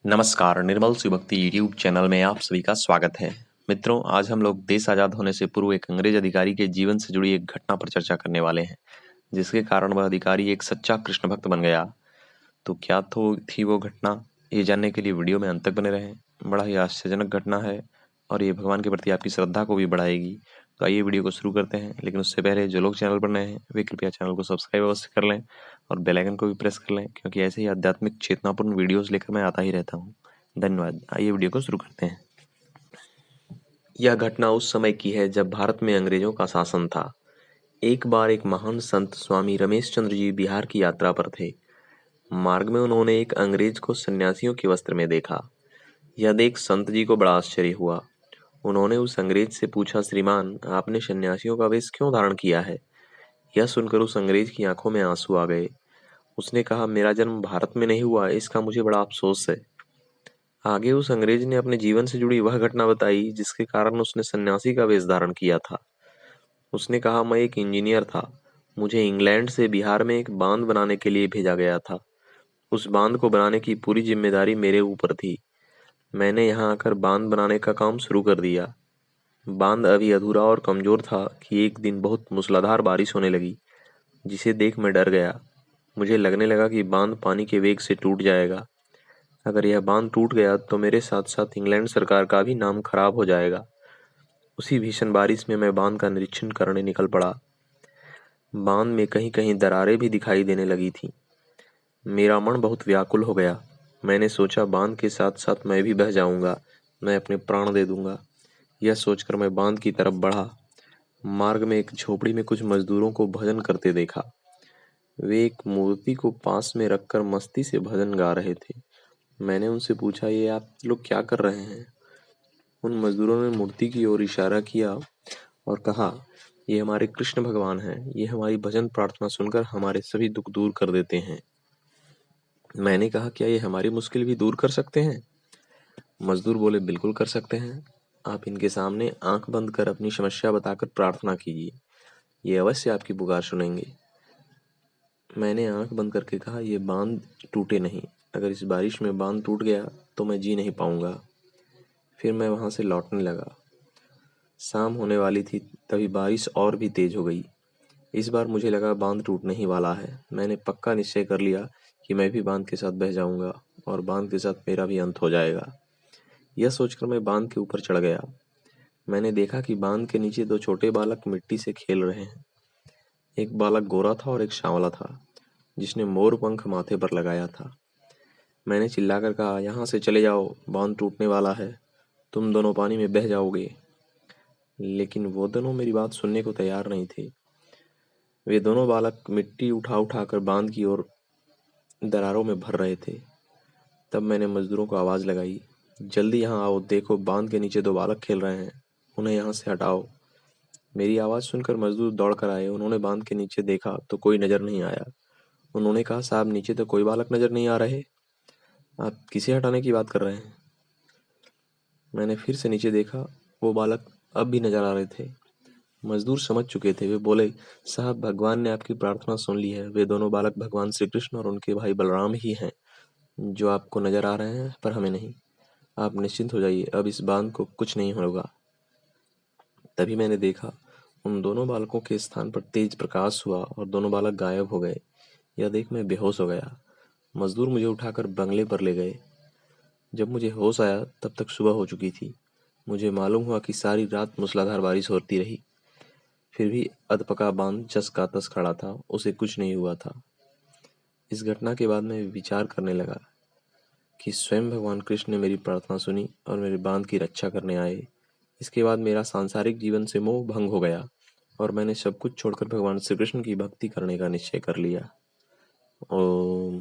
नमस्कार, निर्मल शिवभक्ति YouTube channel में आप सभी का स्वागत है। मित्रों, आज हम लोग देश आज़ाद होने से पूर्व एक अंग्रेज अधिकारी के जीवन से जुड़ी एक घटना पर चर्चा करने वाले हैं, जिसके कारण वह अधिकारी एक सच्चा कृष्ण भक्त बन गया। तो क्या थी वो घटना, ये जानने के लिए वीडियो में अंत तक बने रहें। बड़ा ही आश्चर्यजनक घटना है और ये भगवान के प्रति आपकी श्रद्धा को भी बढ़ाएगी। तो आइए वीडियो को शुरू करते हैं, लेकिन उससे पहले जो लोग चैनल पर नए हैं वे कृपया चैनल को सब्सक्राइब अवश्य कर लें और बेल आइकन को भी प्रेस कर लें, क्योंकि ऐसे ही आध्यात्मिक चेतनापूर्ण वीडियोस लेकर मैं आता ही रहता हूँ। धन्यवाद। आइए वीडियो को शुरू करते हैं। यह घटना उस समय की है जब भारत में अंग्रेजों का शासन था। एक बार एक महान संत स्वामी रमेश चंद्र जी बिहार की यात्रा पर थे। मार्ग में उन्होंने एक अंग्रेज को सन्यासियों के वस्त्र में देखा। यह देख संत जी को बड़ा आश्चर्य हुआ। उन्होंने उस अंग्रेज से पूछा, श्रीमान, आपने सन्यासियों का वेश क्यों धारण किया है? यह सुनकर उस अंग्रेज की आंखों में आंसू आ गए। उसने कहा, मेरा जन्म भारत में नहीं हुआ, इसका मुझे बड़ा अफसोस है। आगे उस अंग्रेज ने अपने जीवन से जुड़ी वह घटना बताई जिसके कारण उसने सन्यासी का वेश धारण किया था। उसने कहा, मैं एक इंजीनियर था। मुझे इंग्लैंड से बिहार में एक बांध बनाने के लिए भेजा गया था। उस बांध को बनाने की पूरी जिम्मेदारी मेरे ऊपर थी। मैंने यहाँ आकर बांध बनाने का काम शुरू कर दिया। बांध अभी अधूरा और कमजोर था कि एक दिन बहुत मूसलाधार बारिश होने लगी, जिसे देख मैं डर गया। मुझे लगने लगा कि बांध पानी के वेग से टूट जाएगा। अगर यह बांध टूट गया तो मेरे साथ साथ इंग्लैंड सरकार का भी नाम खराब हो जाएगा। उसी भीषण बारिश में मैं बांध का निरीक्षण करने निकल पड़ा। बांध में कहीं कहीं दरारें भी दिखाई देने लगी थीं। मेरा मन बहुत व्याकुल हो गया। मैंने सोचा, बांध के साथ साथ मैं भी बह जाऊंगा, मैं अपने प्राण दे दूंगा। यह सोचकर मैं बांध की तरफ बढ़ा। मार्ग में एक झोपड़ी में कुछ मजदूरों को भजन करते देखा। वे एक मूर्ति को पास में रखकर मस्ती से भजन गा रहे थे। मैंने उनसे पूछा, ये आप लोग क्या कर रहे हैं? उन मजदूरों ने मूर्ति की ओर इशारा किया और कहा, ये हमारे कृष्ण भगवान हैं। ये हमारी भजन प्रार्थना सुनकर हमारे सभी दुख दूर कर देते हैं। मैंने कहा, क्या ये हमारी मुश्किल भी दूर कर सकते हैं? मजदूर बोले, बिल्कुल कर सकते हैं। आप इनके सामने आंख बंद कर अपनी समस्या बताकर प्रार्थना कीजिए, ये अवश्य आपकी पुकार सुनेंगे। मैंने आंख बंद करके कहा, ये बांध टूटे नहीं। अगर इस बारिश में बांध टूट गया तो मैं जी नहीं पाऊंगा। फिर मैं वहां से लौटने लगा। शाम होने वाली थी, तभी बारिश और भी तेज हो गई। इस बार मुझे लगा बांध टूटने ही वाला है। मैंने पक्का निश्चय कर लिया कि मैं भी बांध के साथ बह जाऊंगा और बांध के साथ मेरा भी अंत हो जाएगा। यह सोचकर मैं बांध के ऊपर चढ़ गया। मैंने देखा कि बांध के नीचे दो छोटे बालक मिट्टी से खेल रहे हैं। एक बालक गोरा था और एक सांवला था, जिसने मोर पंख माथे पर लगाया था। मैंने चिल्लाकर कहा, यहाँ से चले जाओ, बांध टूटने वाला है, तुम दोनों पानी में बह जाओगे। लेकिन वो दोनों मेरी बात सुनने को तैयार नहीं थे। वे दोनों बालक मिट्टी उठा उठा कर बांध की ओर दरारों में भर रहे थे। तब मैंने मजदूरों को आवाज लगाई, जल्दी यहाँ आओ, देखो बांध के नीचे दो बालक खेल रहे हैं, उन्हें यहाँ से हटाओ। मेरी आवाज सुनकर मजदूर दौड़ कर आए। उन्होंने बांध के नीचे देखा तो कोई नजर नहीं आया। उन्होंने कहा, साहब, नीचे तो कोई बालक नजर नहीं आ रहे, आप किसे हटाने की बात कर रहे हैं? मैंने फिर से नीचे देखा, वो बालक अब भी नजर आ रहे थे। मजदूर समझ चुके थे। वे बोले, साहब, भगवान ने आपकी प्रार्थना सुन ली है। वे दोनों बालक भगवान श्री कृष्ण और उनके भाई बलराम ही हैं जो आपको नजर आ रहे हैं, पर हमें नहीं। आप निश्चिंत हो जाइए, अब इस बांध को कुछ नहीं होगा। तभी मैंने देखा, उन दोनों बालकों के स्थान पर तेज प्रकाश हुआ और दोनों बालक गायब हो गए। यह देख मैं बेहोश हो गया। मजदूर मुझे उठाकर बंगले पर ले गए। जब मुझे होश आया तब तक सुबह हो चुकी थी। मुझे मालूम हुआ कि सारी रात मूसलाधार बारिश होती रही, फिर भी अधपका बांध जस का तस खड़ा था, उसे कुछ नहीं हुआ था। इस घटना के बाद मैं विचार करने लगा कि स्वयं भगवान कृष्ण ने मेरी प्रार्थना सुनी और मेरे बांध की रक्षा करने आए। इसके बाद मेरा सांसारिक जीवन से मोह भंग हो गया और मैंने सब कुछ छोड़कर भगवान श्री कृष्ण की भक्ति करने का निश्चय कर लिया। ओम।